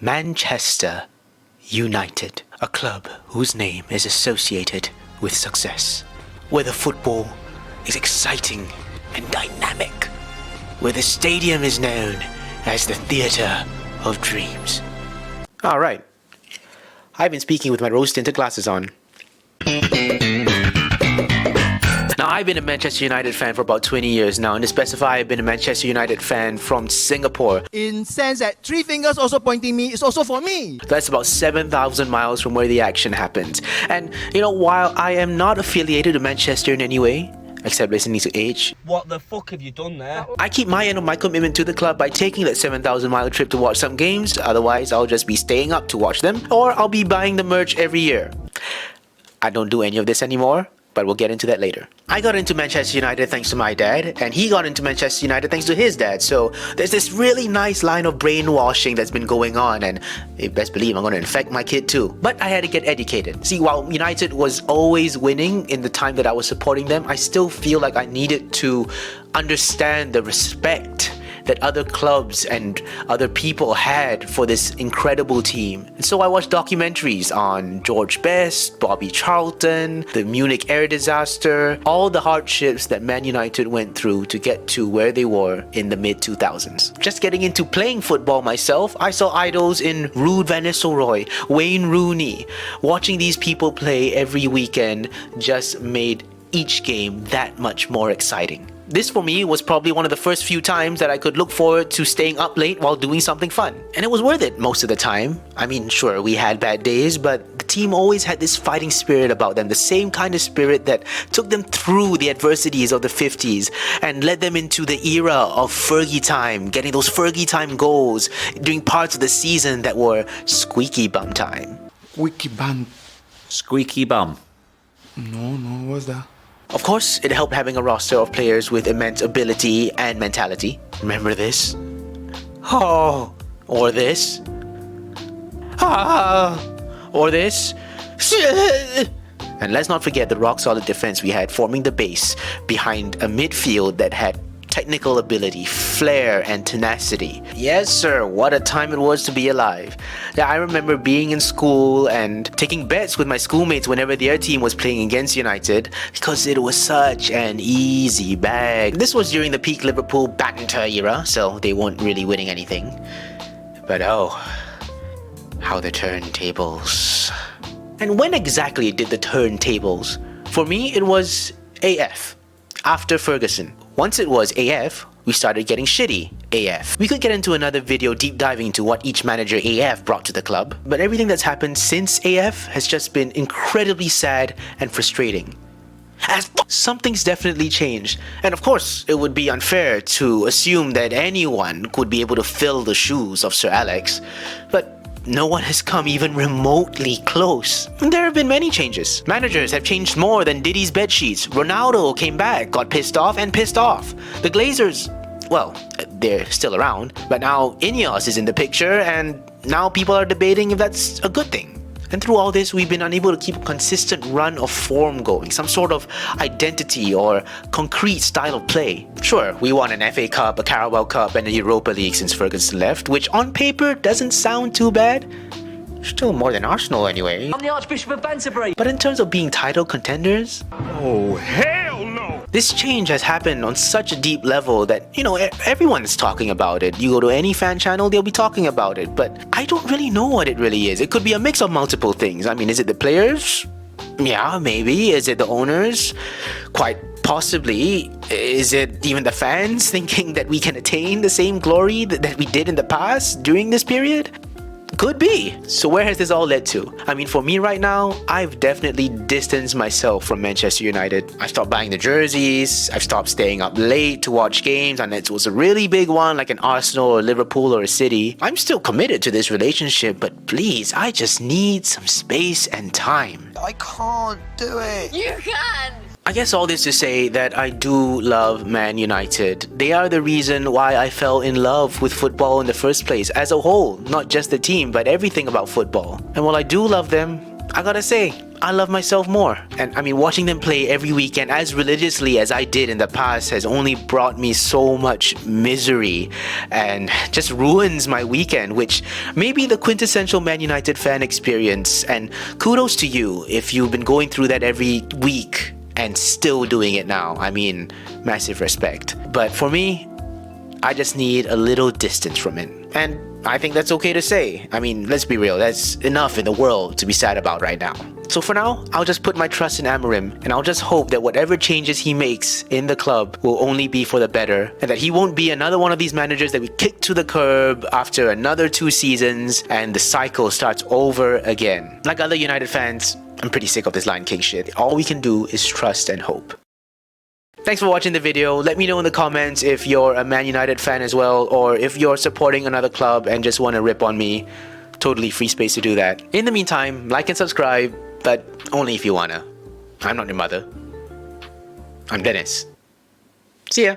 Manchester United, a club whose name is associated with success, where the football is exciting and dynamic, where the stadium is known as the Theatre of Dreams. Alright, I've been speaking with my rose-tinted glasses on. Now, I've been a Manchester United fan for about 20 years now, and to specify, I've been a Manchester United fan from Singapore. In sense that three fingers also pointing me is also for me. That's about 7,000 miles from where the action happens. And, while I am not affiliated to Manchester in any way, except listening to H, What the fuck have you done there? I keep my end of my commitment to the club by taking that 7,000 mile trip to watch some games. Otherwise, I'll just be staying up to watch them, or I'll be buying the merch every year. I don't do any of this anymore, but we'll get into that later. I got into Manchester United thanks to my dad, and he got into Manchester United thanks to his dad. So there's this really nice line of brainwashing that's been going on, and you best believe I'm going to infect my kid too. But I had to get educated. See, while United was always winning in the time that I was supporting them, I still feel like I needed to understand the respect that other clubs and other people had for this incredible team. And so I watched documentaries on George Best, Bobby Charlton, the Munich air disaster, all the hardships that Man United went through to get to where they were in the mid-2000s. Just getting into playing football myself, I saw idols in Ruud van Nistelrooy, Wayne Rooney. Watching these people play every weekend just made each game that much more exciting. This for me was probably one of the first few times that I could look forward to staying up late while doing something fun. And it was worth it most of the time. I mean, sure, we had bad days, but the team always had this fighting spirit about them, the same kind of spirit that took them through the adversities of the 50s and led them into the era of Fergie time, getting those Fergie time goals during parts of the season that were squeaky bum time. Wiki bum. Squeaky bum. No, what's that? Of course, it helped having a roster of players with immense ability and mentality. Remember this? Oh, or this? Ah, or this? And let's not forget the rock-solid defense we had forming the base behind a midfield that had technical ability, flair, and tenacity. Yes, sir, what a time it was to be alive. Yeah, I remember being in school and taking bets with my schoolmates whenever their team was playing against United because it was such an easy bag. This was during the peak Liverpool banter era, so they weren't really winning anything. But oh, how the turntables. And when exactly did the turntables? For me, it was AF, after Ferguson. Once it was AF, we started getting shitty AF. We could get into another video deep diving into what each manager AF brought to the club, but everything that's happened since AF has just been incredibly sad and frustrating. Something's definitely changed, and of course, it would be unfair to assume that anyone could be able to fill the shoes of Sir Alex, but no one has come even remotely close. There have been many changes. Managers have changed more than Diddy's bedsheets. Ronaldo came back, got pissed off, and pissed off. The Glazers, well, they're still around, but now Ineos is in the picture, and now people are debating if that's a good thing. And through all this, we've been unable to keep a consistent run of form going, some sort of identity or concrete style of play. Sure, we won an FA Cup, a Carabao Cup, and a Europa League since Ferguson left, which on paper doesn't sound too bad. Still more than Arsenal anyway. I'm the Archbishop of Banterbury. But in terms of being title contenders, Oh, hell no! this change has happened on such a deep level that, everyone's talking about it. You go to any fan channel, they'll be talking about it. But I don't really know what it really is. It could be a mix of multiple things. I mean, is it the players? Yeah, maybe. Is it the owners? Quite possibly. Is it even the fans thinking that we can attain the same glory that we did in the past during this period? Could be. So where has this all led to? I mean, for me right now, I've definitely distanced myself from Manchester United. I stopped buying the jerseys. I've stopped staying up late to watch games, and it was a really big one like an Arsenal or Liverpool or a City. I'm still committed to this relationship, but please, I just need some space and time. I can't do it. You can! I guess all this to say that I do love Man United. They are the reason why I fell in love with football in the first place, as a whole, not just the team, but everything about football. And while I do love them, I gotta say, I love myself more. And I mean, watching them play every weekend as religiously as I did in the past has only brought me so much misery and just ruins my weekend, which may be the quintessential Man United fan experience. And kudos to you if you've been going through that every week and still doing it now. I mean, massive respect. But for me, I just need a little distance from it. And I think that's okay to say. I mean, let's be real, that's enough in the world to be sad about right now. So for now, I'll just put my trust in Amorim, and I'll just hope that whatever changes he makes in the club will only be for the better, and that he won't be another one of these managers that we kick to the curb after another 2 seasons and the cycle starts over again. Like other United fans, I'm pretty sick of this Lion King shit. All we can do is trust and hope. Thanks for watching the video. Let me know in the comments if you're a Man United fan as well, or if you're supporting another club and just want to rip on me. Totally free space to do that. In the meantime, like and subscribe, but only if you wanna. I'm not your mother. I'm Dennis. See ya.